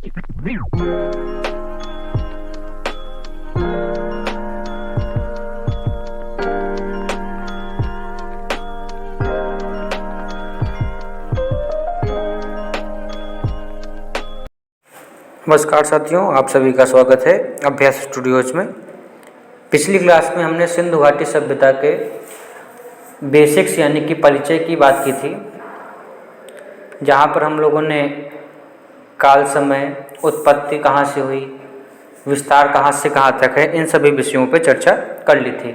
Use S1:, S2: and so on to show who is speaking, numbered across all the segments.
S1: नमस्कार साथियों, आप सभी का स्वागत है अभ्यास स्टूडियोज में। पिछली क्लास में हमने सिंधु घाटी सभ्यता के बेसिक्स यानी कि परिचय की बात की थी, जहाँ पर हम लोगों ने काल समय, उत्पत्ति कहाँ से हुई, विस्तार कहाँ से कहाँ तक है, इन सभी विषयों पर चर्चा कर ली थी।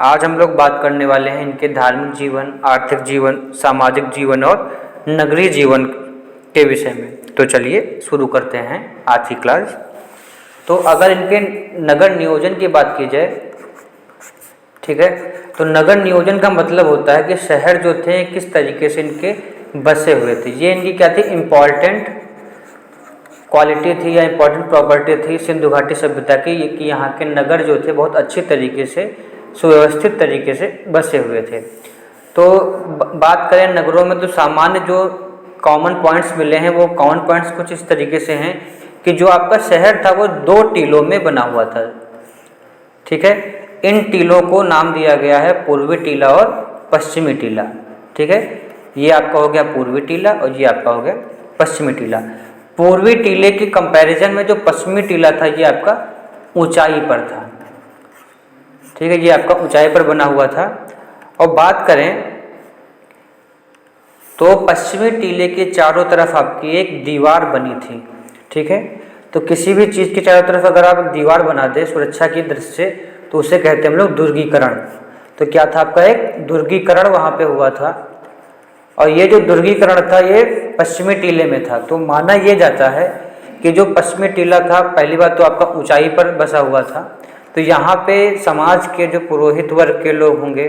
S1: आज हम लोग बात करने वाले हैं इनके धार्मिक जीवन, आर्थिक जीवन, सामाजिक जीवन और नगरीय जीवन के विषय में। तो चलिए शुरू करते हैं आज की क्लास। तो अगर इनके नगर नियोजन की बात की जाए, ठीक है, तो नगर नियोजन का मतलब होता है कि शहर जो थे किस तरीके से इनके बसे हुए थे। ये इनकी क्या थी, इम्पॉर्टेंट क्वालिटी थी या इम्पॉर्टेंट प्रॉपर्टी थी सिंधु घाटी सभ्यता की, कि यहाँ के नगर जो थे बहुत अच्छी तरीके से, सुव्यवस्थित तरीके से बसे हुए थे। तो बात करें नगरों में, तो सामान्य जो कॉमन पॉइंट्स मिले हैं वो कॉमन पॉइंट्स कुछ इस तरीके से हैं कि जो आपका शहर था वो 2 टीलों में बना हुआ था। ठीक है, इन टीलों को नाम दिया गया है पूर्वी टीला और पश्चिमी टीला। ठीक है, ये आपका हो गया पूर्वी टीला और ये आपका हो गया पश्चिमी टीला। पूर्वी टीले के कंपैरिजन में जो पश्चिमी टीला था ये आपका ऊंचाई पर था। ठीक है, ये आपका ऊंचाई पर बना हुआ था। और बात करें तो पश्चिमी टीले के चारों तरफ आपकी एक दीवार बनी थी। ठीक है, तो किसी भी चीज़ के चारों तरफ अगर आप दीवार बना दें सुरक्षा की दृष्टि से, तो उसे कहते हैं हम लोग दुर्गीकरण। तो क्या था, आपका एक दुर्गीकरण वहाँ पे हुआ था। और ये जो दुर्गीकरण था ये पश्चिमी टीले में था। तो माना ये जाता है कि जो पश्चिमी टीला था, पहली बात तो आपका ऊंचाई पर बसा हुआ था, तो यहाँ पे समाज के जो पुरोहित वर्ग के लोग होंगे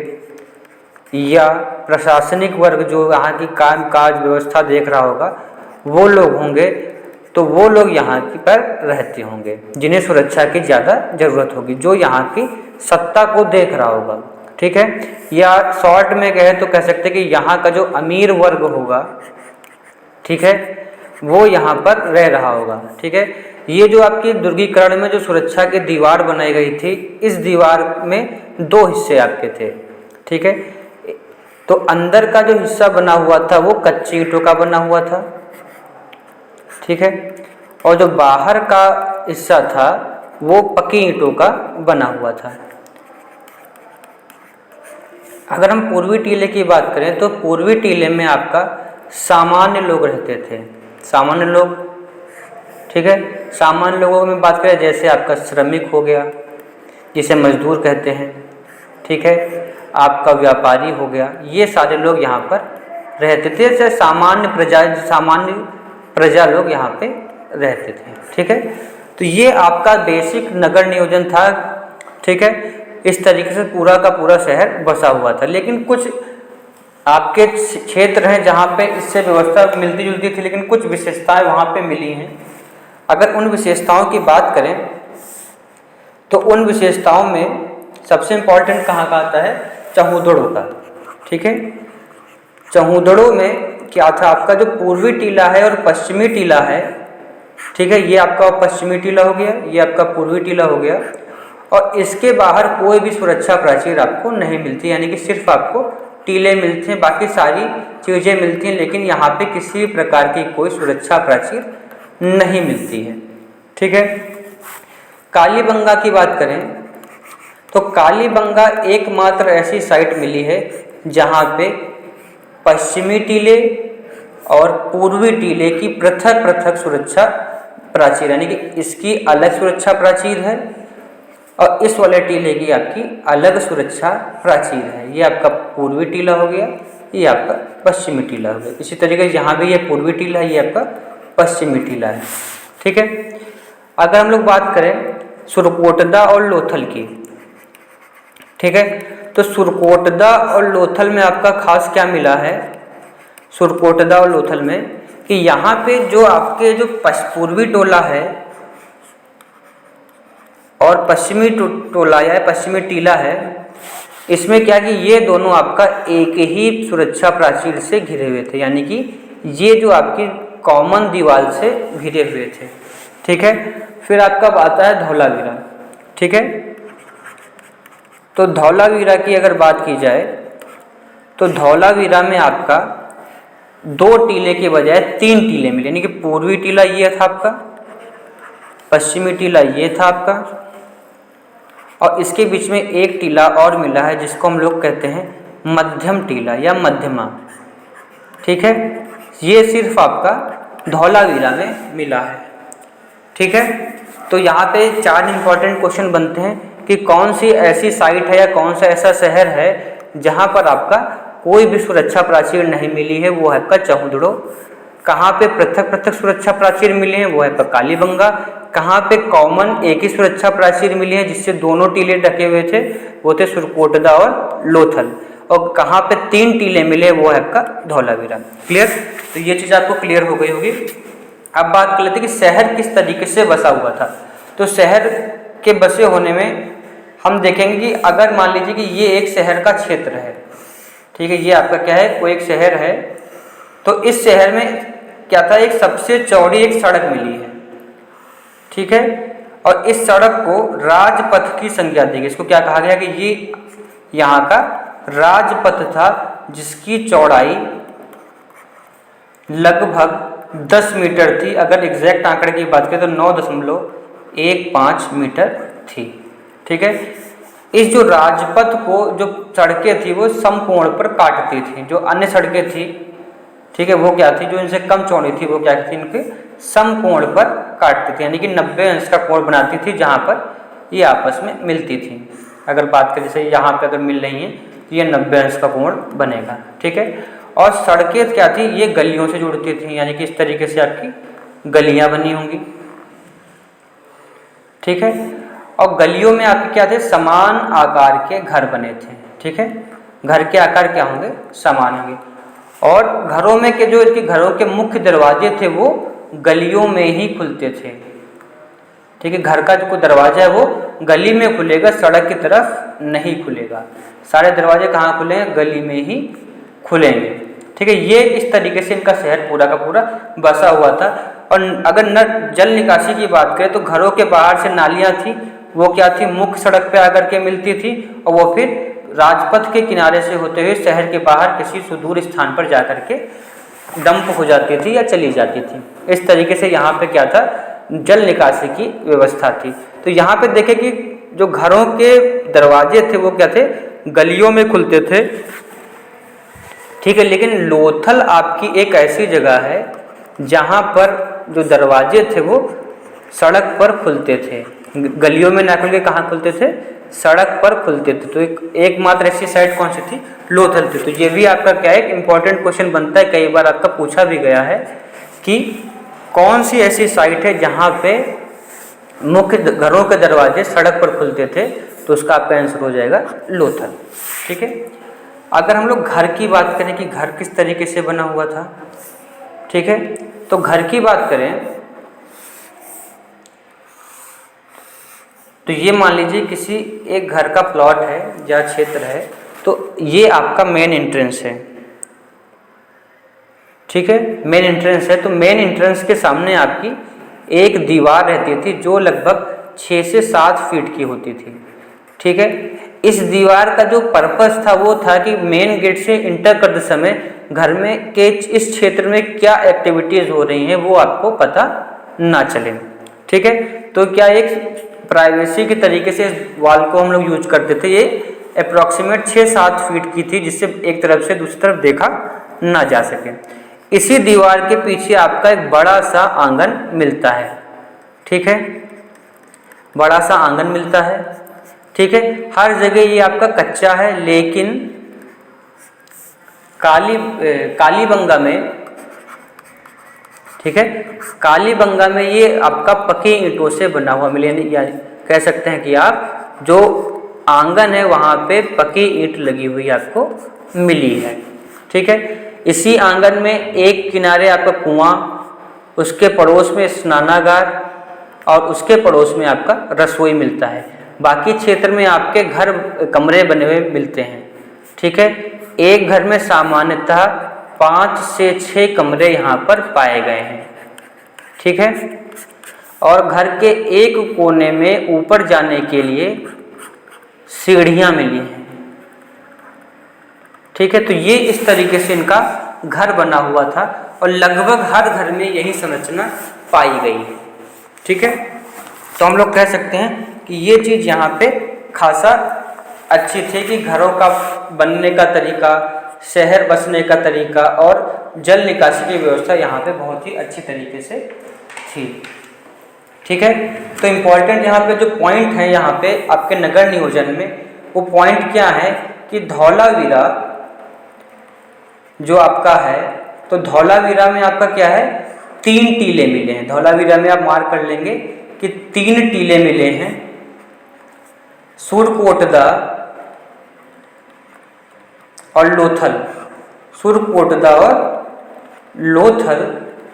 S1: या प्रशासनिक वर्ग जो यहाँ की काम काज व्यवस्था देख रहा होगा वो लोग होंगे, तो वो लोग यहाँ की पर रहते होंगे जिन्हें सुरक्षा की ज़्यादा ज़रूरत होगी, जो यहाँ की सत्ता को देख रहा होगा। ठीक है, या शॉर्ट में कहे तो कह सकते हैं कि यहाँ का जो अमीर वर्ग होगा, ठीक है, वो यहाँ पर रह रहा होगा। ठीक है, ये जो आपकी दुर्गीकरण में जो सुरक्षा की दीवार बनाई गई थी, इस दीवार में 2 हिस्से आपके थे। ठीक है, तो अंदर का जो हिस्सा बना हुआ था वो कच्ची ईंटों का बना हुआ था। ठीक है, और जो बाहर का हिस्सा था वो पक्की ईंटों का बना हुआ था। अगर हम पूर्वी टीले की बात करें तो पूर्वी टीले में आपका सामान्य लोग रहते थे। सामान्य लोग, ठीक है, सामान्य लोगों में बात करें जैसे आपका श्रमिक हो गया, जिसे मजदूर कहते हैं। ठीक है, आपका व्यापारी हो गया, ये सारे लोग यहाँ पर रहते थे। जैसे सामान्य प्रजा लोग यहाँ पे रहते थे। ठीक है, तो ये आपका बेसिक नगर नियोजन था। ठीक है, इस तरीके से पूरा का पूरा शहर बसा हुआ था। लेकिन कुछ आपके क्षेत्र हैं जहाँ पे इससे व्यवस्था मिलती जुलती थी, लेकिन कुछ विशेषताएं वहाँ पे मिली हैं। अगर उन विशेषताओं की बात करें तो उन विशेषताओं में सबसे इम्पॉर्टेंट कहाँ का आता है, चहुदड़ों का। ठीक है, चहुदड़ों में क्या था, आपका जो पूर्वी टीला है और पश्चिमी टीला है, ठीक है, ये आपका पश्चिमी टीला हो गया, ये आपका पूर्वी टीला हो गया। और इसके बाहर कोई भी सुरक्षा प्राचीर आपको नहीं मिलती, यानी कि सिर्फ आपको टीले मिलते हैं, बाकी सारी चीज़ें मिलती हैं, लेकिन यहाँ पे किसी भी प्रकार की कोई सुरक्षा प्राचीर नहीं मिलती है। ठीक है, कालीबंगा की बात करें तो कालीबंगा एकमात्र ऐसी साइट मिली है जहाँ पे पश्चिमी टीले और पूर्वी टीले की पृथक पृथक सुरक्षा प्राचीर, यानी कि इसकी अलग सुरक्षा प्राचीर है और इस वाले टीले की आपकी अलग सुरक्षा प्राचीर है। ये आपका पूर्वी टीला हो गया, ये आपका पश्चिमी टीला हो गया। इसी तरीके से यहाँ भी ये पूर्वी टीला है, ये आपका पश्चिमी टीला है। ठीक है, अगर हम लोग बात करें सुरकोटदा और लोथल की, ठीक है, तो सुरकोटदा और लोथल में आपका खास क्या मिला है, सुरकोटदा और लोथल में, कि यहाँ पे जो आपके जो पूर्वी टोला है और पश्चिमी टोला या पश्चिमी टीला है, इसमें क्या कि ये दोनों आपका एक ही सुरक्षा प्राचीर से घिरे हुए थे, यानी कि ये जो आपकी कॉमन दीवार से घिरे हुए थे। ठीक है, फिर आपका आता है धौलावीरा। ठीक है, तो धौलावीरा की अगर बात की जाए तो धौलावीरा में आपका 2 टीले के बजाय 3 टीले मिले, यानी कि पूर्वी टीला ये था आपका, पश्चिमी टीला ये था आपका, और इसके बीच में एक टीला और मिला है जिसको हम लोग कहते हैं मध्यम टीला या मध्यमा। ठीक है, ये सिर्फ आपका धौलावीरा में मिला है। ठीक है, तो यहाँ पे 4 इंपॉर्टेंट क्वेश्चन बनते हैं कि कौन सी ऐसी साइट है या कौन सा ऐसा शहर है जहाँ पर आपका कोई भी सुरक्षा प्राचीर नहीं मिली है, वो है आपका चहुंदड़ो। कहाँ पे पृथक पृथक सुरक्षा प्राचीर मिले हैं, वो है आपका कालीबंगा। कहाँ पे कॉमन एक ही सुरक्षा प्राचीर मिली है जिससे दोनों टीले ढके हुए थे, वो थे सुरकोटदा और लोथल। और कहाँ पे 3 टीले मिले, वो है आपका धौलावीरा। क्लियर? तो ये चीज़ आपको क्लियर हो गई होगी। अब बात कर लेते हैं कि शहर किस तरीके से बसा हुआ था। तो शहर के बसे होने में हम देखेंगे कि अगर मान लीजिए कि ये एक शहर का क्षेत्र है, ठीक है, ये आपका क्या है, कोई एक शहर है, तो इस शहर में क्या था, एक सबसे चौड़ी एक सड़क मिली है। ठीक है, और इस सड़क को राजपथ की संज्ञा दी गई। इसको क्या कहा गया कि ये यहाँ का राजपथ था जिसकी चौड़ाई लगभग 10 मीटर थी। अगर एग्जैक्ट आंकड़े की बात करें तो 9.15 मीटर थी। ठीक है, इस जो राजपथ को जो सड़कें थी वो समकोण पर काटती थी। जो अन्य सड़कें थी, ठीक है, वो क्या थी, जो इनसे कम चौड़ी थी, वो क्या थी, इनके समकोण पर काटती थी, यानी कि 90 अंश का कोण बनाती थी जहाँ पर ये आपस में मिलती थी। अगर बात करें जैसे यहाँ पे अगर मिल रही हैं तो ये 90 अंश का कोण बनेगा। ठीक है, और सड़कें क्या थी, ये गलियों से जुड़ती थी, यानी कि इस तरीके से आपकी गलियाँ बनी होंगी। ठीक है, और गलियों में आपके क्या थे, समान आकार के घर बने थे। ठीक है, घर के आकार क्या होंगे, समान होंगे। और घरों में के जो इनके घरों के मुख्य दरवाजे थे वो गलियों में ही खुलते थे। ठीक है, घर का जो कोई दरवाजा है वो गली में खुलेगा, सड़क की तरफ नहीं खुलेगा। सारे दरवाजे कहाँ खुलेंगे, गली में ही खुलेंगे। ठीक है, ये इस तरीके से इनका शहर पूरा का पूरा बसा हुआ था। और अगर न जल निकासी की बात करें तो घरों के बाहर से नालियाँ थी, वो क्या थी, मुख्य सड़क पे आकर के मिलती थी, और वो फिर राजपथ के किनारे से होते हुए शहर के बाहर किसी सुदूर स्थान पर जाकर के डंप हो जाती थी या चली जाती थी। इस तरीके से यहाँ पे क्या था, जल निकासी की व्यवस्था थी। तो यहाँ पे देखें कि जो घरों के दरवाजे थे वो क्या थे, गलियों में खुलते थे। ठीक है, लेकिन लोथल आपकी एक ऐसी जगह है जहाँ पर जो दरवाजे थे वो सड़क पर खुलते थे, गलियों में ना खुल के कहाँ खुलते थे, सड़क पर खुलते थे। तो एकमात्र ऐसी साइड कौन सी थी, लोथल थी। तो ये भी आपका क्या है, इंपॉर्टेंट क्वेश्चन बनता है, कई बार आपका पूछा भी गया है कि कौन सी ऐसी साइट है जहाँ पे मुख्य घरों के दरवाजे सड़क पर खुलते थे, तो उसका आपका आंसर हो जाएगा लोथल। ठीक है, अगर हम लोग घर की बात करें कि घर किस तरीके से बना हुआ था, ठीक है, तो घर की बात करें तो ये मान लीजिए किसी एक घर का प्लॉट है या क्षेत्र है, तो ये आपका मेन एंट्रेंस है। ठीक है, मेन एंट्रेंस है, तो मेन एंट्रेंस के सामने आपकी एक दीवार रहती थी जो लगभग 6 से 7 फीट की होती थी। ठीक है, इस दीवार का जो पर्पस था वो था कि मेन गेट से इंटर करते समय घर में के इस क्षेत्र में क्या एक्टिविटीज़ हो रही हैं वो आपको पता ना चले। ठीक है, तो क्या एक प्राइवेसी के तरीके से इस वॉल को हम लोग यूज करते थे। ये अप्रॉक्सीमेट 6-7 फीट की थी जिससे एक तरफ से दूसरी तरफ देखा ना जा सके। इसी दीवार के पीछे आपका एक बड़ा सा आंगन मिलता है। ठीक है, बड़ा सा आंगन मिलता है। ठीक है, हर जगह ये आपका कच्चा है, लेकिन कालीबंगा में, ठीक है, कालीबंगा में ये आपका पक्की ईंटों से बना हुआ मिले, या कह सकते हैं कि आप जो आंगन है वहाँ पे पक्की ईंट लगी हुई आपको मिली है। ठीक है, इसी आंगन में एक किनारे आपका कुआं, उसके पड़ोस में स्नानागार और उसके पड़ोस में आपका रसोई मिलता है। बाकी क्षेत्र में आपके घर कमरे बने हुए मिलते हैं। ठीक है, एक घर में सामान्यतः 5 से 6 कमरे यहाँ पर पाए गए हैं। ठीक है, और घर के एक कोने में ऊपर जाने के लिए सीढ़ियाँ मिली हैं। ठीक है, तो ये इस तरीके से इनका घर बना हुआ था और लगभग हर घर में यही संरचना पाई गई है। ठीक है, तो हम लोग कह सकते हैं कि ये चीज़ यहाँ पे खासा अच्छी थी कि घरों का बनने का तरीका, शहर बसने का तरीका और जल निकासी की व्यवस्था यहाँ पे बहुत ही अच्छी तरीके से थी। ठीक है, तो इम्पॉर्टेंट यहाँ पे जो पॉइंट है यहाँ पे आपके नगर नियोजन में, वो पॉइंट क्या है कि धौलावीरा जो आपका है, तो धौलावीरा में आपका क्या है, 3 टीले मिले हैं। धौलावीरा में आप मार्क कर लेंगे कि 3 टीले मिले हैं। सुरकोटदा और लोथल, सुरकोटदा और लोथल,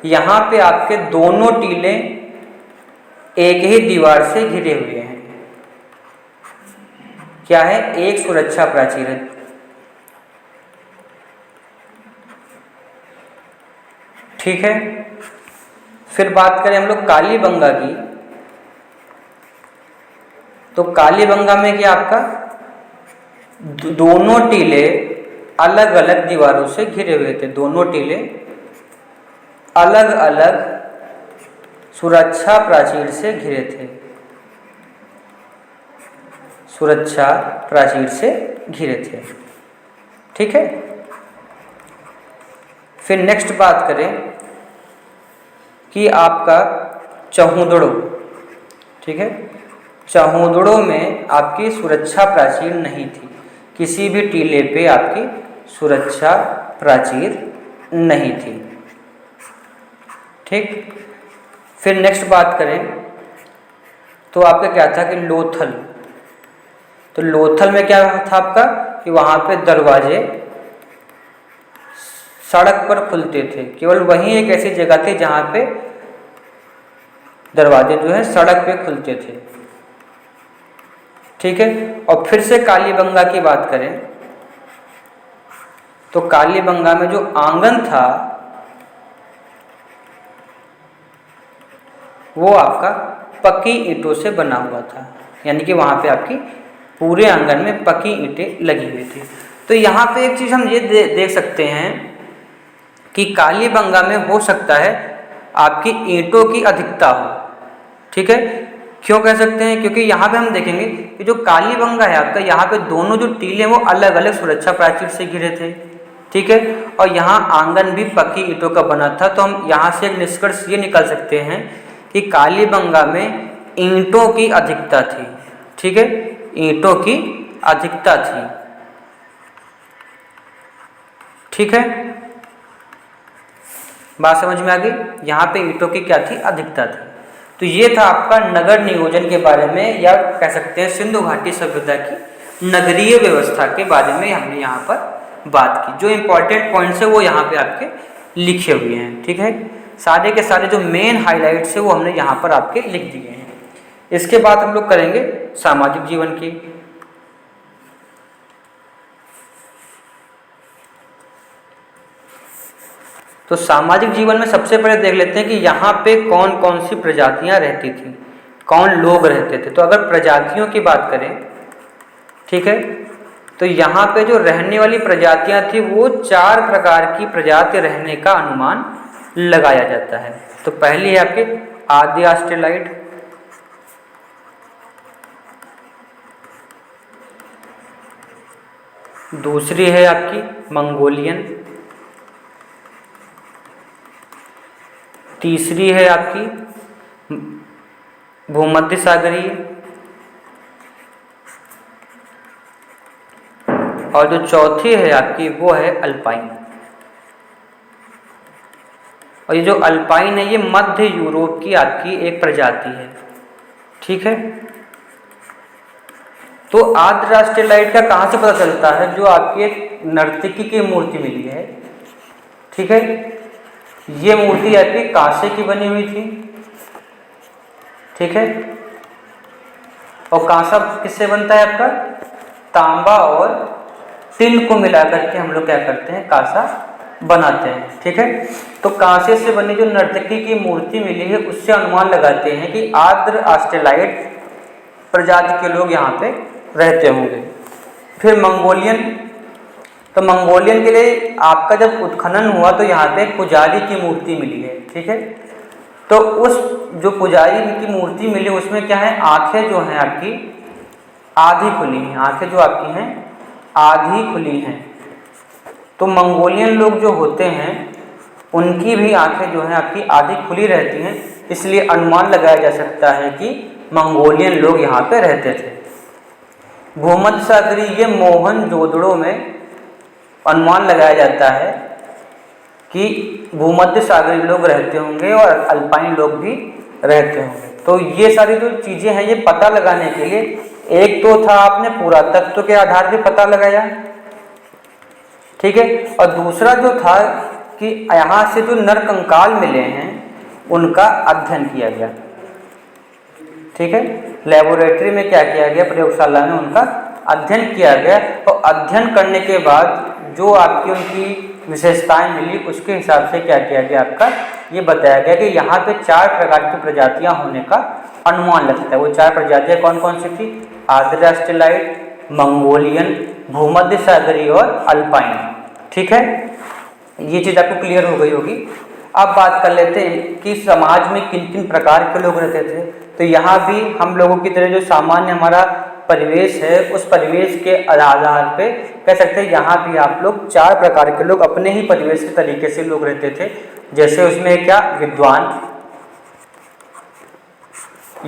S1: यहाँ पे आपके दोनों टीले एक ही दीवार से घिरे हुए हैं। क्या है, एक सुरक्षा प्राचीर है। ठीक है, फिर बात करें हम लोग कालीबंगा की, तो कालीबंगा में क्या आपका दोनों टीले अलग अलग दीवारों से घिरे हुए थे। दोनों टीले अलग अलग सुरक्षा प्राचीर से घिरे थे, सुरक्षा प्राचीर से घिरे थे। ठीक है, फिर नेक्स्ट बात करें कि आपका चहुंदड़ो। ठीक है, चहुंदड़ों में आपकी सुरक्षा प्राचीर नहीं थी, किसी भी टीले पे आपकी सुरक्षा प्राचीर नहीं थी। ठीक, फिर नेक्स्ट बात करें तो आपका क्या था कि लोथल, तो लोथल में क्या था आपका कि वहाँ पे दरवाजे सड़क पर खुलते थे। केवल वही एक ऐसी जगह थी जहाँ पे दरवाजे जो है सड़क पे खुलते थे। ठीक है, और फिर से कालीबंगा की बात करें तो कालीबंगा में जो आंगन था वो आपका पक्की ईंटों से बना हुआ था, यानी कि वहाँ पे आपकी पूरे आंगन में पक्की ईंटें लगी हुई थी। तो यहाँ पे एक चीज़ हम ये देख सकते हैं कि कालीबंगा में हो सकता है आपकी ईंटों की अधिकता हो। ठीक है, क्यों कह सकते हैं, क्योंकि यहाँ पे हम देखेंगे कि जो कालीबंगा है आपका, यहाँ पे दोनों जो टीले वो अलग अलग सुरक्षा प्राचीर से घिरे थे। ठीक है, और यहाँ आंगन भी पक्की ईंटों का बना था। तो हम यहाँ से एक निष्कर्ष ये निकाल सकते हैं कि कालीबंगा में ईंटों की अधिकता थी। ठीक है, ईंटों की अधिकता थी। ठीक है, बात समझ में आ गई, यहाँ पे ईंटों की क्या थी, अधिकता थी। तो ये था आपका नगर नियोजन के बारे में, या कह सकते हैं सिंधु घाटी सभ्यता की नगरीय व्यवस्था के बारे में हमने यहाँ पर बात की। जो इम्पोर्टेंट पॉइंट्स है वो यहाँ पे आपके लिखे हुए हैं। ठीक है, सारे के सारे जो मेन हाइलाइट्स है वो हमने यहाँ पर आपके लिख दिए हैं। इसके बाद हम लोग करेंगे सामाजिक जीवन की। तो सामाजिक जीवन में सबसे पहले देख लेते हैं कि यहाँ पे कौन कौन सी प्रजातियाँ रहती थी, कौन लोग रहते थे। तो अगर प्रजातियों की बात करें, ठीक है, तो यहाँ पे जो रहने वाली प्रजातियाँ थी वो 4 प्रकार की प्रजाति रहने का अनुमान लगाया जाता है। तो पहली है आपकी आदि ऑस्ट्रेलाइड, दूसरी है आपकी मंगोलियन, तीसरी है आपकी भूमध्य सागरीय, और जो चौथी है आपकी वो है अल्पाइन। और ये जो अल्पाइन है ये मध्य यूरोप की आपकी एक प्रजाति है। ठीक है, तो आद्य ऑस्ट्रेलाइड का कहाँ से पता चलता है, जो आपकी एक नर्तकी की मूर्ति मिली है। ठीक है, ये मूर्ति आपकी कांसे की बनी हुई थी। ठीक है, और कांसा किससे बनता है आपका, तांबा और टिन को मिलाकर के हम लोग क्या करते हैं, कांसा बनाते हैं। ठीक है, तो कांसे से बनी जो नर्तकी की मूर्ति मिली है उससे अनुमान लगाते हैं कि आर्द्र ऑस्ट्रेलाइड प्रजाति के लोग यहाँ पे रहते होंगे। फिर मंगोलियन, तो मंगोलियन के लिए आपका जब उत्खनन हुआ तो यहाँ पे पुजारी की मूर्ति मिली है। ठीक है, तो उस जो पुजारी की मूर्ति मिली उसमें क्या है, आंखें जो हैं आपकी आधी खुली हैं, आंखें जो आपकी हैं आधी खुली हैं। तो मंगोलियन लोग जो होते हैं उनकी भी आंखें जो हैं आपकी आधी खुली रहती हैं, इसलिए अनुमान लगाया जा सकता है कि मंगोलियन लोग यहाँ पे रहते थे। भूमध्य सागरीय मोहनजोदड़ो में अनुमान लगाया जाता है कि भूमध्य सागरीय लोग रहते होंगे और अल्पाइन लोग भी रहते होंगे। तो ये सारी जो चीज़ें हैं ये पता लगाने के लिए, एक तो था आपने पुरातत्व के आधार पे पता लगाया, ठीक है, और दूसरा जो था कि यहाँ से जो नरकंकाल मिले हैं उनका अध्ययन किया गया। ठीक है, लेबोरेटरी में क्या किया गया, प्रयोगशाला में उनका अध्ययन किया गया, और अध्ययन करने के बाद जो आपकी उनकी विशेषताएं मिली उसके हिसाब से क्या किया गया, आपका ये बताया गया कि यहाँ पे 4 प्रकार की प्रजातियाँ होने का अनुमान लगता है। वो 4 प्रजातियाँ कौन कौन सी थी, आर्द्र ऑस्ट्रेलाइड, मंगोलियन, भूमध्य सागरीय और अल्पाइन। ठीक है, ये चीज़ आपको क्लियर हो गई होगी। अब बात कर लेते हैं कि समाज में किन किन प्रकार के लोग रहते थे। तो यहाँ भी हम लोगों की तरह जो सामान्य हमारा परिवेश है उस परिवेश के आधार पे कह सकते हैं यहाँ भी आप लोग 4 प्रकार के लोग अपने ही परिवेश के तरीके से लोग रहते थे। जैसे उसमें क्या, विद्वान,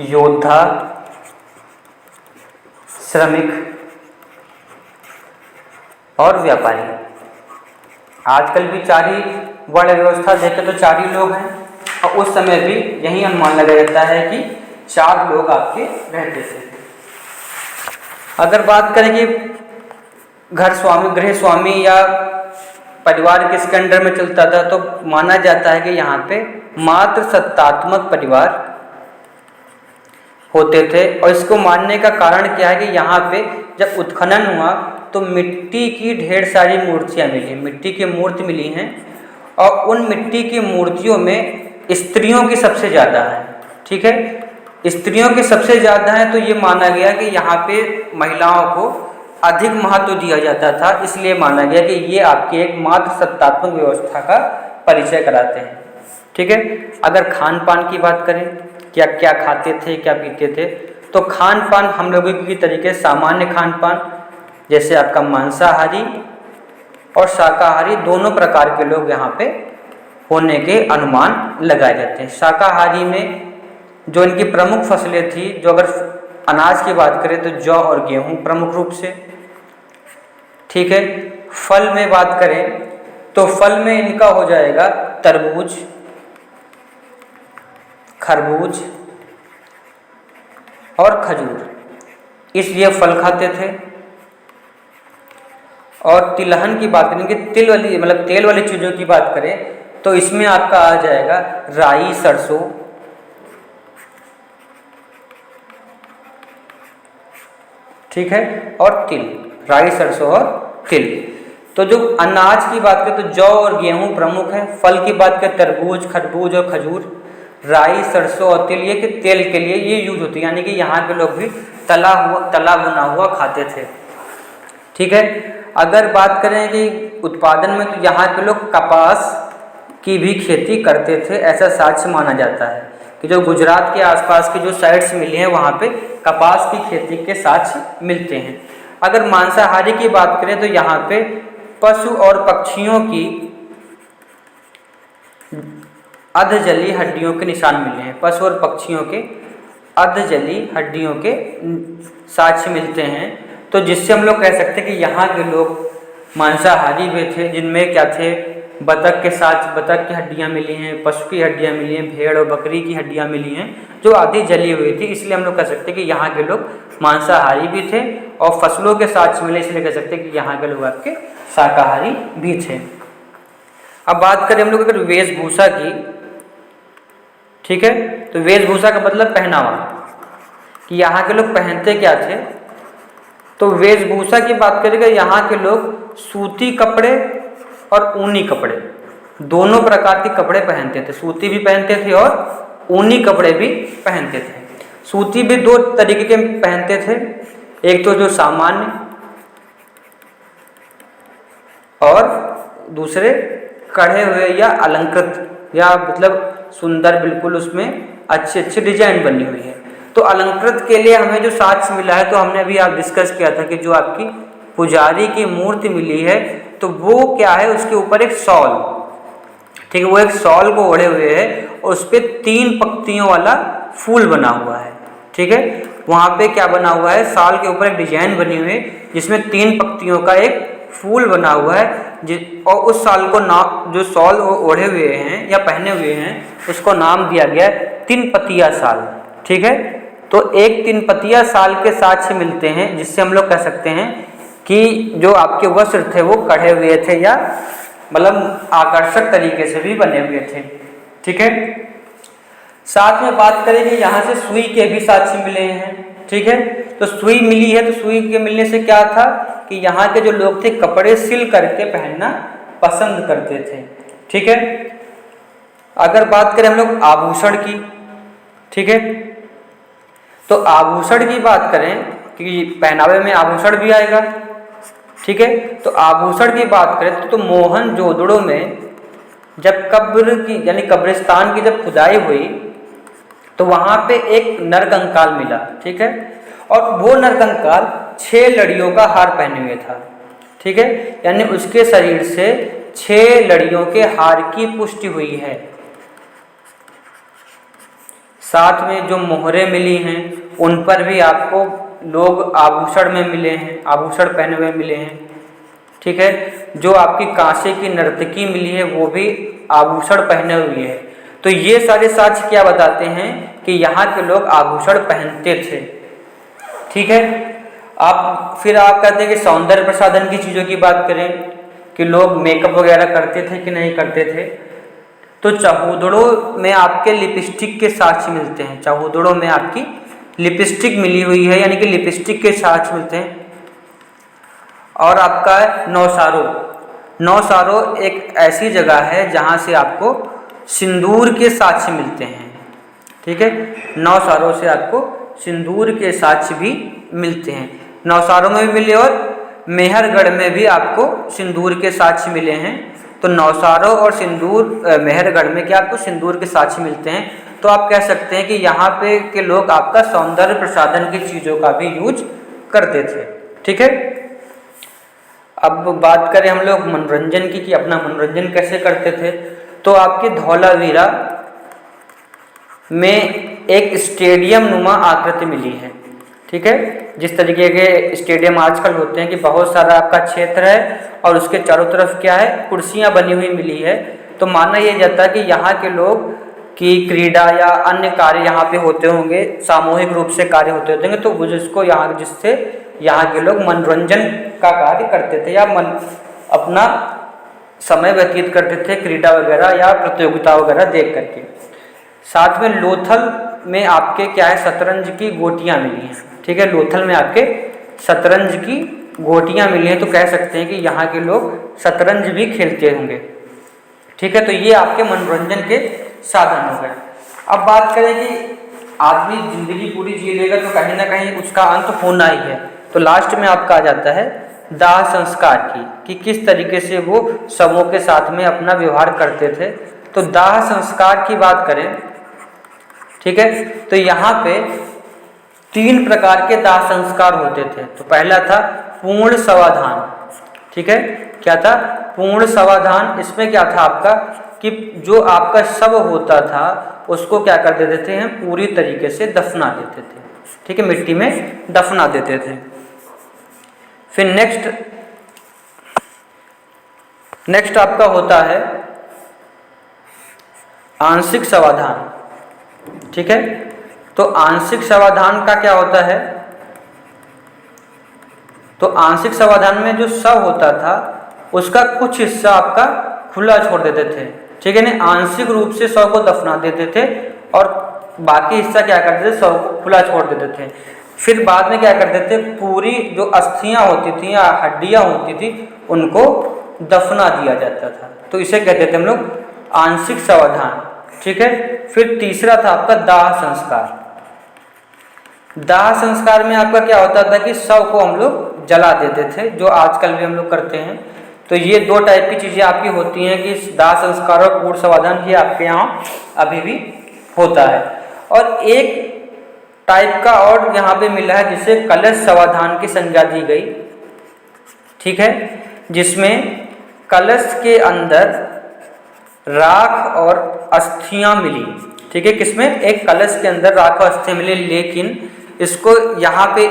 S1: योद्धा, श्रमिक और व्यापारी। आजकल भी 4 ही वर्ण व्यवस्था देखें तो 4 ही लोग हैं, और उस समय भी यही अनुमान लगाया जाता है कि 4 लोग आपके रहते थे। अगर बात करें कि घर स्वामी, गृह स्वामी या परिवार किसके अंडर में चलता था, तो माना जाता है कि यहाँ पे मात्र सत्तात्मक परिवार होते थे। और इसको मानने का कारण क्या है कि यहाँ पे जब उत्खनन हुआ तो मिट्टी की ढेर सारी मूर्तियाँ मिली, मिट्टी की मूर्ति मिली हैं, और उन मिट्टी की मूर्तियों में स्त्रियों की सबसे ज़्यादा है। ठीक है, स्त्रियों की सबसे ज़्यादा है, तो ये माना गया कि यहाँ पे महिलाओं को अधिक महत्व दिया जाता था, इसलिए माना गया कि ये आपके एक मात्र सत्तात्मक व्यवस्था का परिचय कराते हैं। ठीक है, अगर खान पान की बात करें, क्या क्या खाते थे, क्या पीते थे, तो खान पान हम लोगों की तरीके सामान्य खान पान, जैसे आपका मांसाहारी और शाकाहारी दोनों प्रकार के लोग यहाँ पे होने के अनुमान लगाए जाते हैं। शाकाहारी में जो इनकी प्रमुख फसलें थी, जो अगर अनाज की बात करें तो जौ और गेहूं प्रमुख रूप से। ठीक है, फल में बात करें तो फल में इनका हो जाएगा तरबूज, खरबूज और खजूर, इसलिए फल खाते थे। और तिलहन की बात करें कि तिल वाली मतलब तेल वाली चीज़ों की बात करें तो इसमें आपका आ जाएगा राई, सरसों, ठीक है, और तिल, राई, सरसों और तिल। तो जो अनाज की बात करें तो जौ और गेहूं प्रमुख है। फल की बात करें तरबूज, खरबूज और खजूर, राई, सरसों और तिल, ये कि तेल के लिए ये यूज होती है, यानी कि यहाँ के लोग भी तला भुना हुआ खाते थे। ठीक है, अगर बात करें कि उत्पादन में तो यहाँ के लोग कपास की भी खेती करते थे, ऐसा साक्ष्य माना जाता है कि जो गुजरात के आसपास की जो साइट्स मिली हैं वहाँ पे कपास की खेती के साक्ष्य मिलते हैं। अगर मांसाहारी की बात करें तो यहाँ पे पशु और पक्षियों की अधजली हड्डियों के निशान मिले हैं, पशु और पक्षियों के अधजली हड्डियों के साक्ष्य मिलते हैं। तो जिससे हम लोग कह सकते हैं कि यहाँ के लोग मांसाहारी भी थे, जिनमें क्या थे, बतख के साथ बतख की हड्डियाँ मिली हैं, पशु की हड्डियाँ मिली हैं, भेड़ और बकरी की हड्डियाँ मिली हैं जो आधी जली हुई थी। इसलिए हम लोग कह सकते हैं कि यहाँ के लोग मांसाहारी भी थे, और फसलों के साथ मिले इसलिए कह सकते हैं कि यहाँ के लोग आपके शाकाहारी भी थे। अब बात करें हम लोग अगर वेशभूषा की, ठीक है, तो वेशभूषा का मतलब पहनावा, कि यहाँ के लोग पहनते क्या थे। तो वेशभूषा की बात करेंगे, यहाँ के लोग सूती कपड़े और ऊनी कपड़े, दोनों प्रकार के कपड़े पहनते थे। सूती भी पहनते थे और ऊनी कपड़े भी पहनते थे। सूती भी दो तरीके के पहनते थे, एक तो जो सामान्य और दूसरे कढ़े हुए या अलंकृत, या मतलब सुंदर, बिल्कुल उसमें अच्छी अच्छी डिजाइन बनी हुई है। तो अलंकृत के लिए हमें जो साक्ष्य मिला है, तो हमने अभी आप डिस्कस किया था कि जो आपकी पुजारी की मूर्ति मिली है तो वो क्या है, उसके ऊपर एक शॉल, ठीक है, वो एक शॉल को ओढ़े हुए है और उस पर 3 पंक्तियों वाला फूल बना हुआ है। ठीक है, वहाँ पे क्या बना हुआ है, शॉल के ऊपर एक डिजाइन बनी हुई है जिसमें 3 पंक्तियों का एक फूल बना हुआ है। और उस शॉल को नाम, जो शॉल ओढ़े हुए हैं या पहने हुए हैं, उसको नाम दिया गया 3 पतिया शाल। ठीक है, तो एक 3 पतिया शाल के साक्ष्य मिलते हैं, जिससे हम लोग कह सकते हैं कि जो आपके वस्त्र थे वो कढ़े हुए थे या मतलब आकर्षक तरीके से भी बने हुए थे। ठीक है, साथ में बात करें कि यहाँ से सुई के भी साक्ष्य मिले हैं। ठीक है, तो सुई मिली है, तो सुई के मिलने से क्या था कि यहाँ के जो लोग थे कपड़े सिल करके पहनना पसंद करते थे। ठीक है, अगर बात करें हम लोग आभूषण की, ठीक है, तो आभूषण की बात करें कि पहनावे में आभूषण भी आएगा। ठीक है, तो आभूषण की बात करें तो मोहनजोदड़ो में जब कब्र की यानी कब्रिस्तान की जब खुदाई हुई तो वहाँ पे एक नरकंकाल मिला। ठीक है, और वो नरकंकाल 6 लड़ियों का हार पहने हुए था। ठीक है, यानी उसके शरीर से 6 लड़ियों के हार की पुष्टि हुई है। साथ में जो मोहरें मिली हैं उन पर भी आपको लोग आभूषण में मिले हैं, आभूषण पहने हुए मिले हैं। ठीक है, जो आपकी कांसे की नर्तकी मिली है वो भी आभूषण पहने हुए है। तो ये सारे साक्ष्य क्या बताते हैं कि यहाँ के लोग आभूषण पहनते थे। ठीक है, फिर आप कहते हैं कि सौंदर्य प्रसाधन की चीज़ों की बात करें कि लोग मेकअप वगैरह करते थे कि नहीं करते थे, तो चहूदड़ों में आपके लिपस्टिक के साक्ष्य मिलते हैं। चहूदड़ों में आपकी लिपस्टिक मिली हुई है, यानी कि लिपस्टिक के साक्ष्य मिलते हैं। और आपका है नौसारो। नौसारो एक ऐसी जगह है जहाँ से आपको सिंदूर के साक्ष्य मिलते हैं। ठीक है, नौसारो से आपको सिंदूर के साक्ष्य भी मिलते हैं। नौसारो में भी मिले और मेहरगढ़ में भी आपको सिंदूर के साक्ष्य मिले हैं। तो नौसारो और मेहरगढ़ में क्या आपको सिंदूर के साक्ष्य मिलते हैं। तो आप कह सकते हैं कि यहाँ पे के लोग आपका सौंदर्य प्रसाधन की चीज़ों का भी यूज करते थे। ठीक है, अब बात करें हम लोग मनोरंजन की कि अपना मनोरंजन कैसे करते थे। तो आपके धौलावीरा में एक स्टेडियम नुमा आकृति मिली है। ठीक है, जिस तरीके के स्टेडियम आजकल होते हैं कि बहुत सारा आपका क्षेत्र है और उसके चारों तरफ क्या है, कुर्सियां बनी हुई मिली है। तो माना यह जाता है कि यहाँ के लोग की क्रीड़ा या अन्य कार्य यहाँ पे होते होंगे, सामूहिक रूप से कार्य होते होंगे, तो वो जिससे यहाँ के लोग मनोरंजन का कार्य करते थे या अपना समय व्यतीत करते थे क्रीड़ा वगैरह या प्रतियोगिता वगैरह देख करके। साथ में लोथल में आपके क्या है, शतरंज की गोटियाँ मिली हैं। ठीक है, लोथल में आपके शतरंज की गोटियाँ मिली हैं, तो कह सकते हैं कि यहाँ के लोग शतरंज भी खेलते होंगे। ठीक है, तो ये आपके मनोरंजन के साधन हो गए। अब बात करें कि आदमी जिंदगी पूरी जी लेगा तो कहीं ना कहीं उसका अंत होना ही है। तो लास्ट में आपका आ जाता है दाह संस्कार की कि किस तरीके से वो समूह के साथ में अपना व्यवहार करते थे। तो दाह संस्कार की बात करें, ठीक है, तो यहाँ पे 3 प्रकार के दाह संस्कार होते थे। तो पहला था पूर्ण समाधान। ठीक है, क्या था, पूर्ण समाधान। इसमें क्या था आपका कि जो आपका शव होता था उसको क्या कर देते थे हम, पूरी तरीके से दफना देते थे। ठीक है, मिट्टी में दफना देते थे। फिर नेक्स्ट आपका होता है आंशिक समाधान। ठीक है, तो आंशिक समाधान का क्या होता है, तो आंशिक समाधान में जो शव होता था उसका कुछ हिस्सा आपका खुला छोड़ देते थे। ठीक है, नहीं आंशिक रूप से शव को दफना देते थे और बाकी हिस्सा क्या करते थे, शव को खुला छोड़ देते थे। फिर बाद में क्या करते थे, पूरी जो अस्थियां होती थी या हड्डियां होती थी उनको दफना दिया जाता था। तो इसे कहते थे हम लोग आंशिक समाधान। ठीक है। फिर तीसरा था आपका दाह संस्कार। दाह संस्कार में आपका क्या होता था कि शव को हम लोग जला देते थे, जो आजकल भी हम लोग करते हैं। तो ये दो टाइप की चीज़ें आपकी होती हैं कि दाह संस्कार और कूट समाधान, ये आपके यहाँ अभी भी होता है। और एक टाइप का और यहाँ पे मिला है जिसे कलश समाधान की संज्ञा दी गई। ठीक है। जिसमें कलश के अंदर राख और अस्थियां मिली। ठीक है। किसमें? एक कलश के अंदर राख और अस्थियां मिली, लेकिन इसको यहाँ पे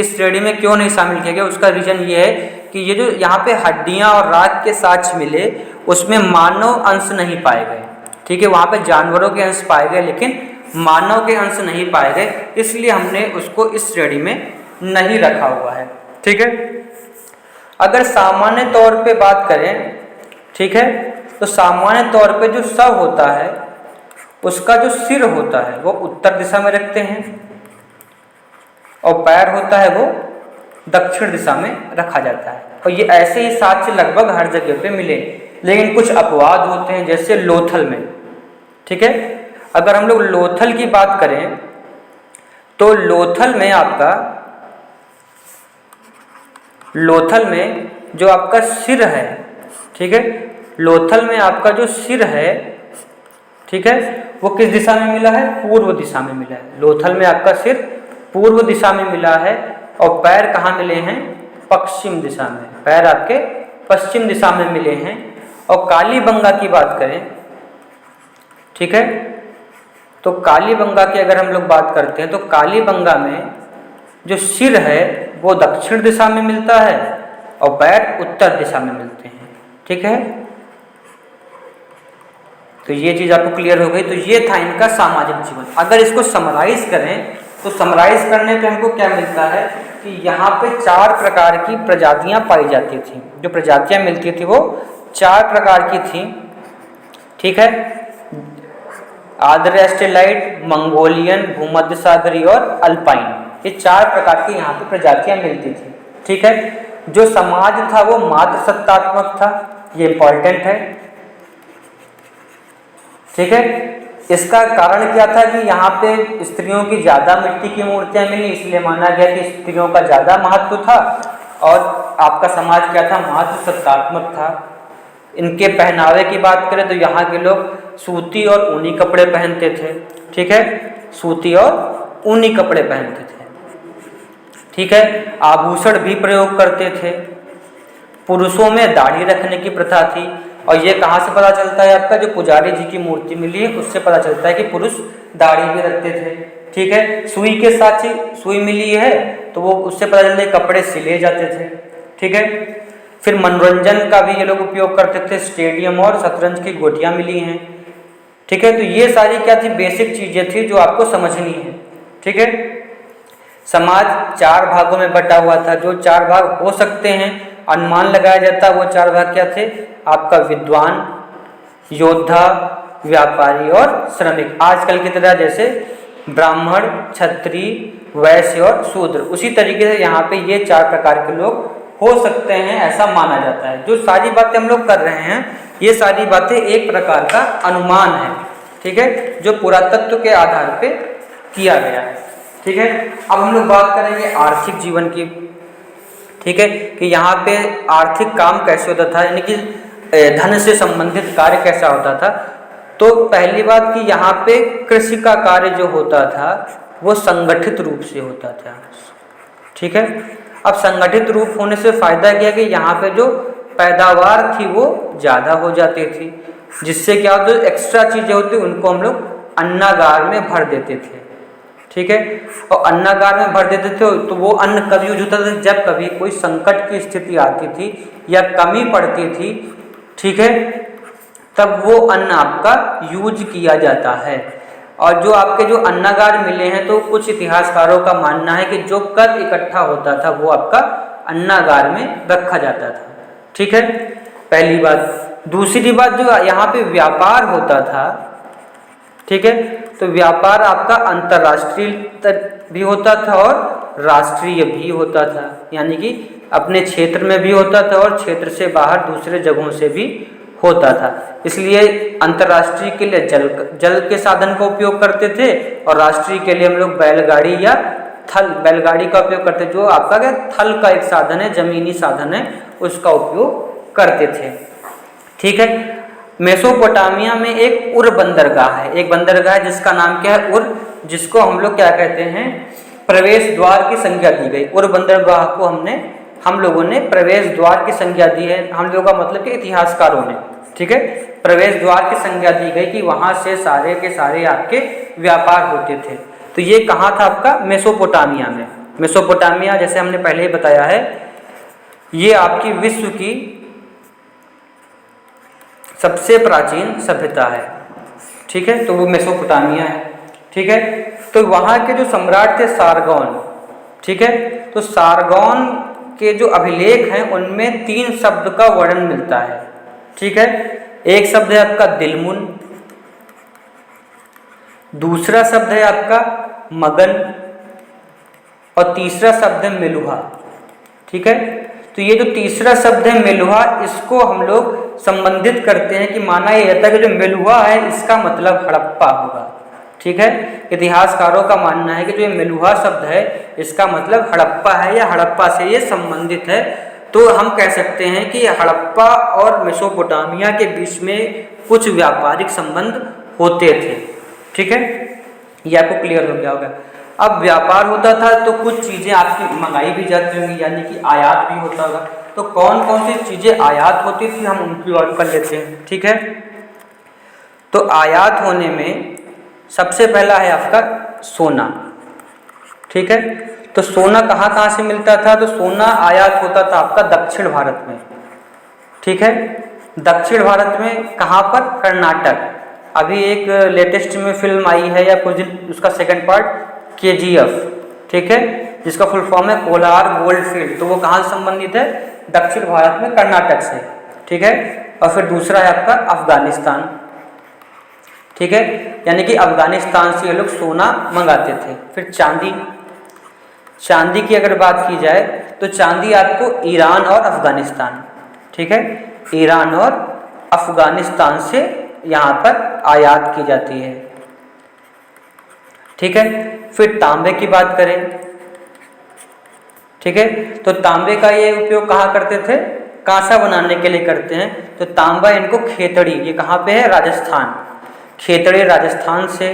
S1: इस श्रेणी में क्यों नहीं शामिल किया गया? उसका रीजन ये है कि ये जो यहाँ पे हड्डियाँ और राख के साक्ष्य मिले, उसमें मानव अंश नहीं पाए गए। ठीक है। वहाँ पे जानवरों के अंश पाए गए, लेकिन मानव के अंश नहीं पाए गए, इसलिए हमने उसको इस श्रेणी में नहीं रखा हुआ है। ठीक है। अगर सामान्य तौर पे बात करें, ठीक है, तो सामान्य तौर पे जो शव होता है उसका जो सिर होता है वो उत्तर दिशा में रखते हैं और पैर होता है वो दक्षिण दिशा में रखा जाता है। और ये ऐसे ही साक्ष्य लगभग हर जगह पे मिले, लेकिन कुछ अपवाद होते हैं, जैसे लोथल में। ठीक है। अगर हम लोग लोथल की बात करें तो लोथल में जो आपका सिर है, ठीक है, लोथल में आपका जो सिर है, ठीक है, वो किस दिशा में मिला है? पूर्व दिशा में मिला है। लोथल में आपका सिर पूर्व दिशा में मिला है और पैर कहाँ मिले हैं? पश्चिम दिशा में। पैर आपके पश्चिम दिशा में मिले हैं। और कालीबंगा की बात करें, ठीक है, तो कालीबंगा की अगर हम लोग बात करते हैं तो कालीबंगा में जो सिर है वो दक्षिण दिशा में मिलता है और पैर उत्तर दिशा में मिलते हैं। ठीक है। तो ये चीज़ आपको क्लियर हो गई। तो ये था इनका सामाजिक जीवन। अगर इसको समराइज करें तो समराइज करने पे हमको क्या मिलता है कि यहाँ पे 4 प्रकार की प्रजातियाँ पाई जाती थी। जो प्रजातियाँ मिलती थी वो 4 प्रकार की थी। ठीक है। आद्रस्टेलाइट, मंगोलियन, भूमध्य सागरीय और अल्पाइन, ये 4 प्रकार की यहाँ पे प्रजातियाँ मिलती थी। ठीक है। जो समाज था वो मातृसत्तात्मक था, ये इंपॉर्टेंट है। ठीक है। इसका कारण क्या था कि यहाँ पे स्त्रियों की ज़्यादा मिट्टी की मूर्तियाँ मिली, इसलिए माना गया कि स्त्रियों का ज़्यादा महत्व था। और आपका समाज क्या था? मातृसत्तात्मक था। इनके पहनावे की बात करें तो यहाँ के लोग सूती और ऊनी कपड़े पहनते थे। ठीक है। सूती और ऊनी कपड़े पहनते थे। ठीक है। आभूषण भी प्रयोग करते थे। पुरुषों में दाढ़ी रखने की प्रथा थी। और ये कहाँ से पता चलता है? आपका जो पुजारी जी की मूर्ति मिली है उससे पता चलता है कि पुरुष दाढ़ी भी रखते थे। ठीक है। सुई के साथ ही सुई मिली है तो वो उससे पता चलता है कपड़े सिले जाते थे। ठीक है। फिर मनोरंजन का भी ये लोग उपयोग करते थे। स्टेडियम और शतरंज की गोटियाँ मिली हैं। ठीक है। तो ये सारी क्या थी? बेसिक चीज़ें थी जो आपको समझनी है। ठीक है। समाज 4 भागों में बटा हुआ था। जो 4 भाग हो सकते हैं, अनुमान लगाया जाता है, वो 4 भाग क्या थे? आपका विद्वान, योद्धा, व्यापारी और श्रमिक। आजकल की तरह जैसे ब्राह्मण, क्षत्रिय, वैश्य और शूद्र, उसी तरीके से यहाँ पे ये 4 प्रकार के लोग हो सकते हैं, ऐसा माना जाता है। जो सारी बातें हम लोग कर रहे हैं, ये सारी बातें एक प्रकार का अनुमान है। ठीक है। जो पुरातत्व के आधार पे किया गया है। ठीक है। अब हम लोग बात करेंगे आर्थिक जीवन की। ठीक है। कि यहाँ पे आर्थिक काम कैसे होता था, यानी कि धन से संबंधित कार्य कैसा होता था। तो पहली बात कि यहाँ पे कृषि का कार्य जो होता था वो संगठित रूप से होता था। ठीक है। अब संगठित रूप होने से फायदा क्या कि यहाँ पे जो पैदावार थी वो ज़्यादा हो जाती थी, जिससे क्या होता है, एक्स्ट्रा चीज़ें होती उनको हम लोग अन्नागार में भर देते थे। ठीक है। और अन्नागार में भर देते थे तो वो अन्न कब यूज होता था? जब कभी कोई संकट की स्थिति आती थी या कमी पड़ती थी, ठीक है, तब वो अन्न आपका यूज किया जाता है। और जो आपके जो अन्नागार मिले हैं, तो कुछ इतिहासकारों का मानना है कि जो कर इकट्ठा होता था वो आपका अन्नागार में रखा जाता था। ठीक है। पहली बात। दूसरी बात, जो यहाँ पे व्यापार होता था, ठीक है, तो व्यापार आपका अंतर्राष्ट्रीय भी होता था और राष्ट्रीय भी होता था। यानी कि अपने क्षेत्र में भी होता था और क्षेत्र से बाहर दूसरे जगहों से भी होता था। इसलिए अंतर्राष्ट्रीय के लिए जल के साधन का उपयोग करते थे और राष्ट्रीय के लिए हम लोग बैलगाड़ी या बैलगाड़ी का उपयोग करते, जो आपका क्या थल का एक साधन है, जमीनी साधन है, उसका उपयोग करते थे। ठीक है। मेसोपोटामिया में एक उर बंदरगाह है, एक बंदरगाह है जिसका नाम क्या है, उर, जिसको हम लोग क्या कहते हैं, प्रवेश द्वार की संज्ञा दी गई। उर बंदरगाह को हम लोगों ने प्रवेश द्वार की संज्ञा दी है, हम लोगों का मतलब कि इतिहासकारों ने। ठीक है, प्रवेश द्वार की संज्ञा दी गई कि वहां से सारे के सारे आपके व्यापार होते थे। तो ये कहाँ था आपका, मेसोपोटामिया में। मेसोपोटामिया जैसे हमने पहले ही बताया है, ये आपकी विश्व की सबसे प्राचीन सभ्यता है। ठीक है, तो वो मेसोपोटामिया है। ठीक है, तो वहाँ के जो सम्राट थे सारगौन, ठीक है, तो सारगौन के जो अभिलेख हैं उनमें 3 शब्द का वर्णन मिलता है। ठीक है, एक शब्द है आपका दिलमुन, दूसरा शब्द है आपका मगन और तीसरा शब्द है मेलुहा। ठीक है, तो ये जो तीसरा शब्द है मेलुहा, इसको हम लोग संबंधित करते हैं कि माना यह जाता है कि जो मेलुहा है इसका मतलब हड़प्पा होगा। ठीक है, इतिहासकारों का मानना है कि जो ये मेलुहा शब्द है इसका मतलब हड़प्पा है या हड़प्पा से ये संबंधित है। तो हम कह सकते हैं कि हड़प्पा और मेसोपोटामिया के बीच में कुछ व्यापारिक संबंध होते थे। ठीक है, ये आपको क्लियर हो गया होगा। अब व्यापार होता था तो कुछ चीज़ें आपकी मंगाई भी जाती होंगी, यानी कि आयात भी होता होगा। तो कौन कौन सी चीज़ें आयात होती थी हम उनकी बात कर लेते हैं। ठीक है, तो आयात होने में सबसे पहला है आपका सोना। ठीक है, तो सोना कहाँ से मिलता था, तो सोना आयात होता था आपका दक्षिण भारत में। ठीक है, दक्षिण भारत में कहाँ पर, कर्नाटक। अभी एक लेटेस्ट में फिल्म आई है या कुछ दिन, उसका सेकंड पार्ट KGF, ठीक है, जिसका फुल फॉर्म है कोलार गोल्ड फील्ड। तो वो कहाँ से संबंधित है, दक्षिण भारत में कर्नाटक से। ठीक है, और फिर दूसरा है आपका अफगानिस्तान। ठीक है, यानी कि अफगानिस्तान से ये लोग सोना मंगाते थे। फिर चांदी, चांदी की अगर बात की जाए तो चांदी आपको ईरान और अफगानिस्तान, ठीक है, ईरान और अफगानिस्तान से यहाँ पर आयात की जाती है। ठीक है, फिर तांबे की बात करें, ठीक है, तो तांबे का ये उपयोग कहाँ करते थे, कांसा बनाने के लिए करते हैं। तो तांबा इनको खेतड़ी, ये कहाँ पे है, राजस्थान, खेतड़ी राजस्थान से,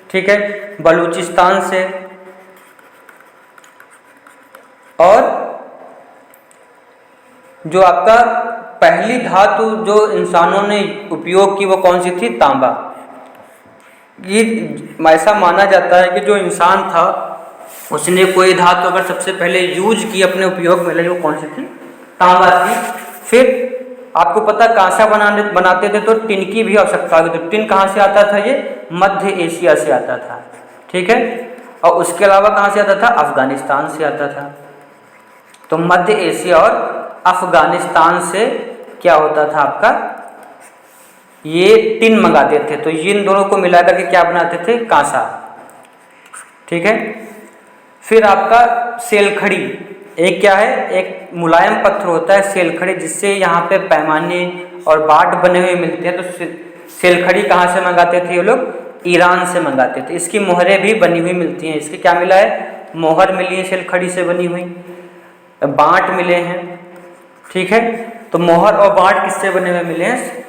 S1: ठीक है, बलूचिस्तान से, और जो आपका पहली धातु जो इंसानों ने उपयोग की वो कौन सी थी, तांबा। ये ऐसा माना जाता है कि जो इंसान था उसने कोई धातु अगर सबसे पहले यूज की अपने उपयोग में ले, वो कौन सी थी, तांबा थी। फिर आपको पता कांसा बनाते थे तो टिन की भी आवश्यकता होगी। तो टिन कहाँ से आता था, ये मध्य एशिया से आता था। ठीक है, और उसके अलावा कहाँ से आता था, अफगानिस्तान से आता था। तो मध्य एशिया और अफगानिस्तान से क्या होता था आपका, ये टिन मंगाते थे। तो इन दोनों को मिलाकर के क्या बनाते थे, कांसा। ठीक है, फिर आपका सेलखड़ी, एक क्या है, एक मुलायम पत्थर होता है सेलखड़ी, जिससे यहाँ पे पैमाने और बाट बने हुए मिलते हैं। तो सेलखड़ी कहाँ से मंगाते थे ये लोग, ईरान से मंगाते थे। इसकी मोहरें भी बनी हुई मिलती हैं। इसके क्या मिला है, मोहर मिली है सेलखड़ी से बनी हुई, बाँट मिले हैं। ठीक है, तो मोहर और बाँट किससे बने हुए मिले हैं,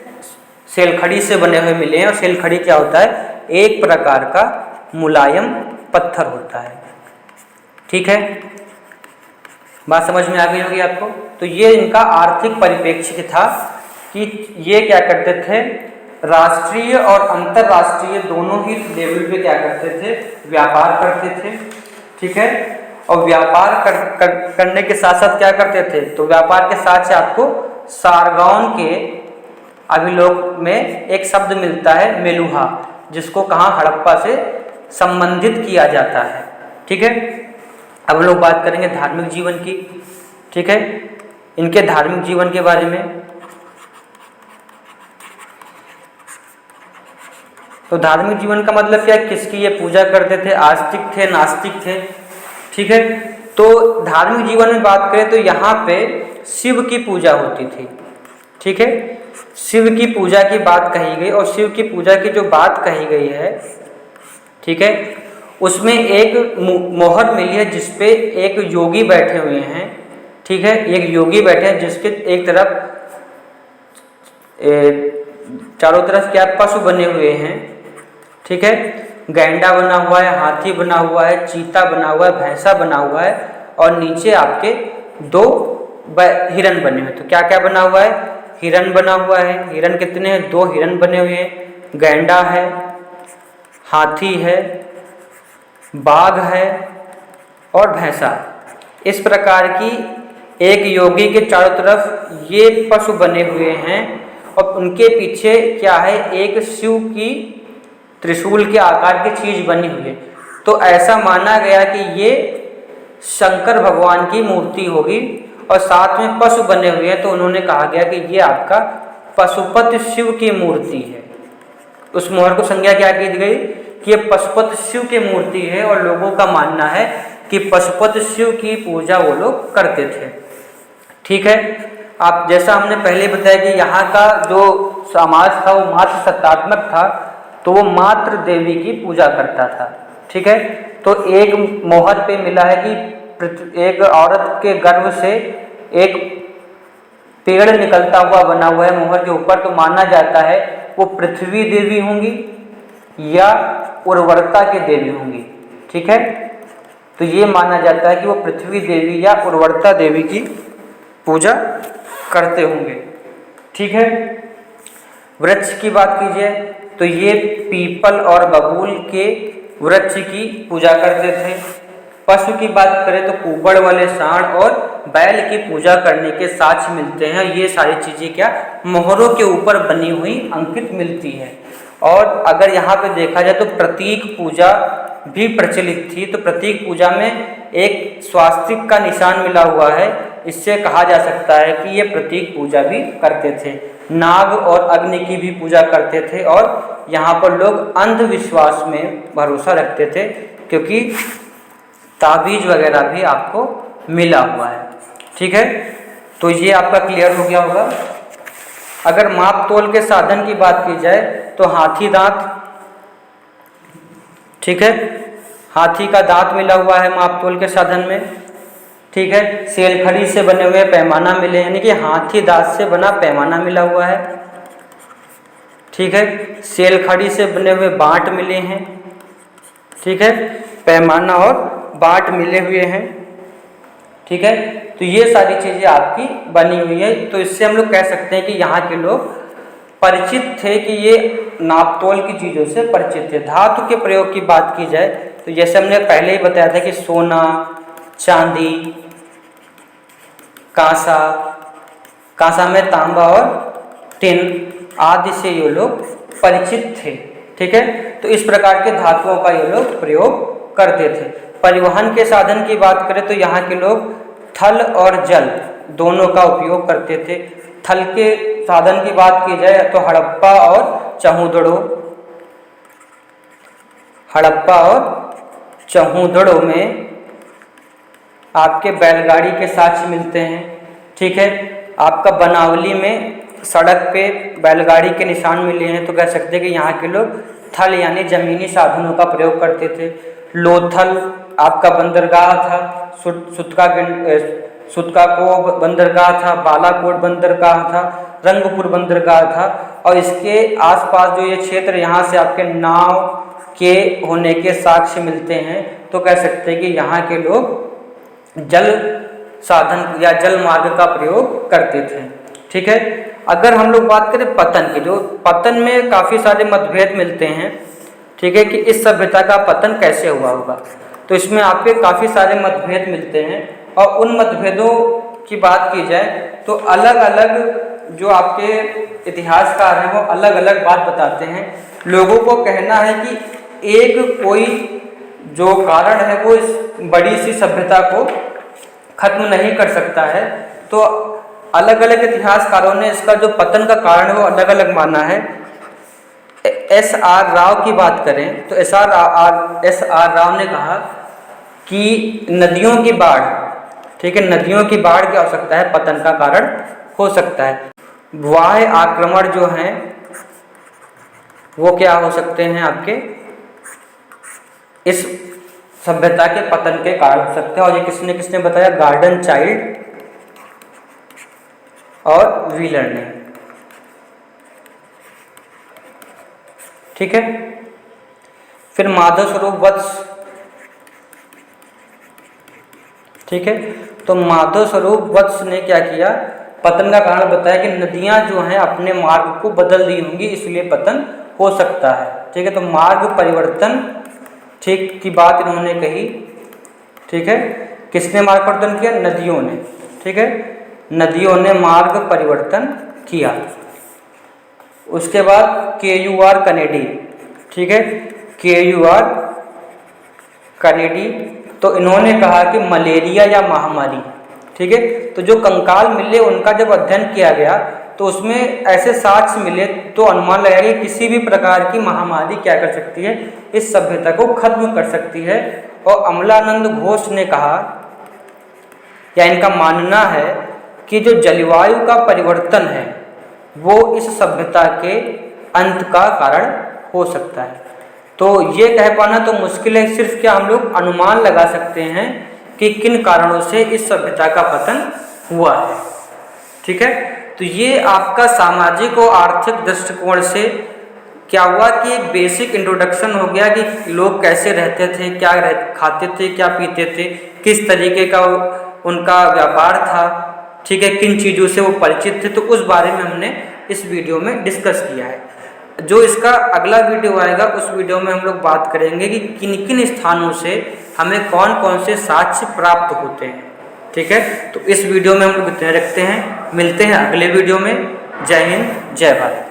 S1: सेलखड़ी से बने हुए मिले हैं। और सेलखड़ी क्या होता है, एक प्रकार का मुलायम पत्थर होता है। ठीक है, बात समझ में आ गई होगी आपको। तो ये इनका आर्थिक परिप्रेक्ष्य था कि ये क्या करते थे, राष्ट्रीय और अंतर्राष्ट्रीय दोनों ही लेवल पे क्या करते थे, व्यापार करते थे। ठीक है, और व्यापार करने के साथ साथ क्या करते थे, तो व्यापार के साथ से आपको सारगौन के अभिलेख में एक शब्द मिलता है मेलुहा, जिसको कहाँ, हड़प्पा से संबंधित किया जाता है। ठीक है, अब हम लोग बात करेंगे धार्मिक जीवन की। ठीक है, इनके धार्मिक जीवन के बारे में। तो धार्मिक जीवन का मतलब क्या है, किसकी ये पूजा करते थे, आस्तिक थे, नास्तिक थे। ठीक है, तो धार्मिक जीवन में बात करें तो यहाँ पे शिव की पूजा होती थी। ठीक है, शिव की पूजा की बात कही गई, और शिव की पूजा की जो बात कही गई है, ठीक है, उसमें एक मोहर मिली है जिसपे एक योगी बैठे हुए हैं। ठीक है, एक योगी बैठे हैं जिसके एक तरफ चारों तरफ क्या पशु बने हुए हैं। ठीक है, गैंडा बना हुआ है, हाथी बना हुआ है, चीता बना हुआ है, भैंसा बना हुआ है, और नीचे आपके 2 हिरन बने हुए। तो क्या क्या बना हुआ है? हिरन बना हुआ है। हिरन कितने हैं? 2 हिरन बने हुए हैं। गैंडा है, हाथी है, बाघ है और भैंसा। इस प्रकार की एक योगी के चारों तरफ ये पशु बने हुए हैं, और उनके पीछे क्या है? एक शिव की त्रिशूल के आकार की चीज बनी हुई है। तो ऐसा माना गया कि ये शंकर भगवान की मूर्ति होगी, और साथ में पशु बने हुए हैं, तो उन्होंने कहा गया कि ये आपका पशुपति शिव की मूर्ति है। उस मोहर को संज्ञा क्या की गई कि ये पशुपति शिव की मूर्ति है, और लोगों का मानना है कि पशुपति शिव की पूजा वो लोग करते थे। ठीक है, आप जैसा हमने पहले बताया कि यहाँ का जो समाज था वो मात्र सत्तात्मक था, तो वो मात्र देवी की पूजा करता था। ठीक है, तो एक मोहर पे मिला है कि एक औरत के गर्भ से एक पेड़ निकलता हुआ बना हुआ है मोहर के ऊपर, तो माना जाता है वो पृथ्वी देवी होंगी या उर्वरता की देवी होंगी। ठीक है, तो ये माना जाता है कि वो पृथ्वी देवी या उर्वरता देवी की पूजा करते होंगे। ठीक है, वृक्ष की बात कीजिए तो ये पीपल और बबूल के वृक्ष की पूजा करते थे। पशु की बात करें तो कुबड़ वाले सांड और बैल की पूजा करने के साक्ष्य मिलते हैं। ये सारी चीज़ें क्या मोहरों के ऊपर बनी हुई अंकित मिलती है। और अगर यहाँ पे देखा जाए तो प्रतीक पूजा भी प्रचलित थी। तो प्रतीक पूजा में एक स्वास्तिक का निशान मिला हुआ है, इससे कहा जा सकता है कि ये प्रतीक पूजा भी करते थे। नाग और अग्नि की भी पूजा करते थे, और यहाँ पर लोग अंधविश्वास में भरोसा रखते थे, क्योंकि ताबीज वगैरह भी आपको मिला हुआ है। ठीक है, तो ये आपका क्लियर हो गया होगा। अगर माप तोल के साधन की बात की जाए तो हाथी दांत, ठीक है, हाथी का दांत मिला हुआ है माप तोल के साधन में। ठीक है, सेलखड़ी से बने हुए पैमाना मिले, यानी कि हाथी दांत से बना पैमाना मिला हुआ है। ठीक है, सेलखड़ी से बने हुए बाट मिले हैं। ठीक है, पैमाना और बाट मिले हुए हैं। ठीक है, तो ये सारी चीज़ें आपकी बनी हुई है। तो इससे हम लोग कह सकते हैं कि यहाँ के लोग परिचित थे, कि ये नापतोल की चीज़ों से परिचित थे। धातु के प्रयोग की बात की जाए तो जैसे हमने पहले ही बताया था कि सोना, चांदी, कांसा, कांसा में तांबा और टिन आदि से ये लोग परिचित थे। ठीक है, तो इस प्रकार के धातुओं का ये लोग प्रयोग करते थे। परिवहन के साधन की बात करें तो यहाँ के लोग थल और जल दोनों का उपयोग करते थे। थल के साधन की बात की जाए तो हड़प्पा और चहुदड़ों में आपके बैलगाड़ी के साक्ष्य मिलते हैं। ठीक है, आपका बनावली में सड़क पे बैलगाड़ी के निशान मिले हैं, तो कह सकते हैं कि यहाँ के लोग थल यानी जमीनी साधनों का प्रयोग करते थे। लोथल आपका बंदरगाह था, सुतकाको बंदरगाह था, बालाकोट बंदरगाह था, रंगपुर बंदरगाह था, और इसके आसपास जो ये क्षेत्र यहाँ से आपके नाव के होने के साक्ष्य मिलते हैं। तो कह सकते हैं कि यहाँ के लोग जल साधन या जल मार्ग का प्रयोग करते थे। ठीक है, अगर हम लोग बात करें पतन की, जो पतन में काफ़ी सारे मतभेद मिलते हैं। ठीक है, कि इस सभ्यता का पतन कैसे हुआ होगा, तो इसमें आपके काफ़ी सारे मतभेद मिलते हैं। और उन मतभेदों की बात की जाए तो अलग अलग जो आपके इतिहासकार हैं वो अलग अलग बात बताते हैं। लोगों को कहना है कि एक कोई जो कारण है वो इस बड़ी सी सभ्यता को खत्म नहीं कर सकता है। तो अलग अलग इतिहासकारों ने इसका जो पतन का कारण है वो अलग अलग माना है। एस आर राव की बात करें तो एस आर राव ने कहा कि नदियों की बाढ़, ठीक है, नदियों की बाढ़ क्या हो सकता है, पतन का कारण हो सकता है। बाह्य आक्रमण जो हैं वो क्या हो सकते हैं, आपके इस सभ्यता के पतन के कारण हो सकते हैं। और ये किसने किसने बताया, गार्डन चाइल्ड और व्हीलर ने, ठीक है। फिर माधव स्वरूप वत्स, ठीक है, तो माधव स्वरूप वत्स ने क्या किया, पतन का कारण बताया कि नदियां जो हैं अपने मार्ग को बदल दी होंगी, इसलिए पतन हो सकता है, ठीक है। तो मार्ग परिवर्तन, ठीक की बात इन्होंने कही, ठीक है। किसने मार्ग परिवर्तन किया, नदियों ने, ठीक है, नदियों ने मार्ग परिवर्तन किया। उसके बाद KUR कनेडी, ठीक है, KUR कनेडी, तो इन्होंने कहा कि मलेरिया या महामारी, ठीक है, तो जो कंकाल मिले उनका जब अध्ययन किया गया तो उसमें ऐसे साक्ष्य मिले तो अनुमान लगाया कि किसी भी प्रकार की महामारी क्या कर सकती है, इस सभ्यता को खत्म कर सकती है। और अमलानंद घोष ने कहा, या इनका मानना है कि जो जलवायु का परिवर्तन है वो इस सभ्यता के अंत का कारण हो सकता है। तो ये कह पाना तो मुश्किल है, सिर्फ क्या हम लोग अनुमान लगा सकते हैं कि किन कारणों से इस सभ्यता का पतन हुआ है, ठीक है। तो ये आपका सामाजिक और आर्थिक दृष्टिकोण से क्या हुआ कि एक बेसिक इंट्रोडक्शन हो गया कि लोग कैसे रहते थे, क्या खाते थे, क्या पीते थे, किस तरीके का उनका व्यापार था, ठीक है, किन चीज़ों से वो परिचित थे, तो उस बारे में हमने इस वीडियो में डिस्कस किया है। जो इसका अगला वीडियो आएगा उस वीडियो में हम लोग बात करेंगे कि किन किन स्थानों से हमें कौन कौन से साक्ष्य प्राप्त होते हैं, ठीक है। तो इस वीडियो में हम लोग इतने रखते हैं, मिलते हैं अगले वीडियो में। जय हिंद, जय भारत।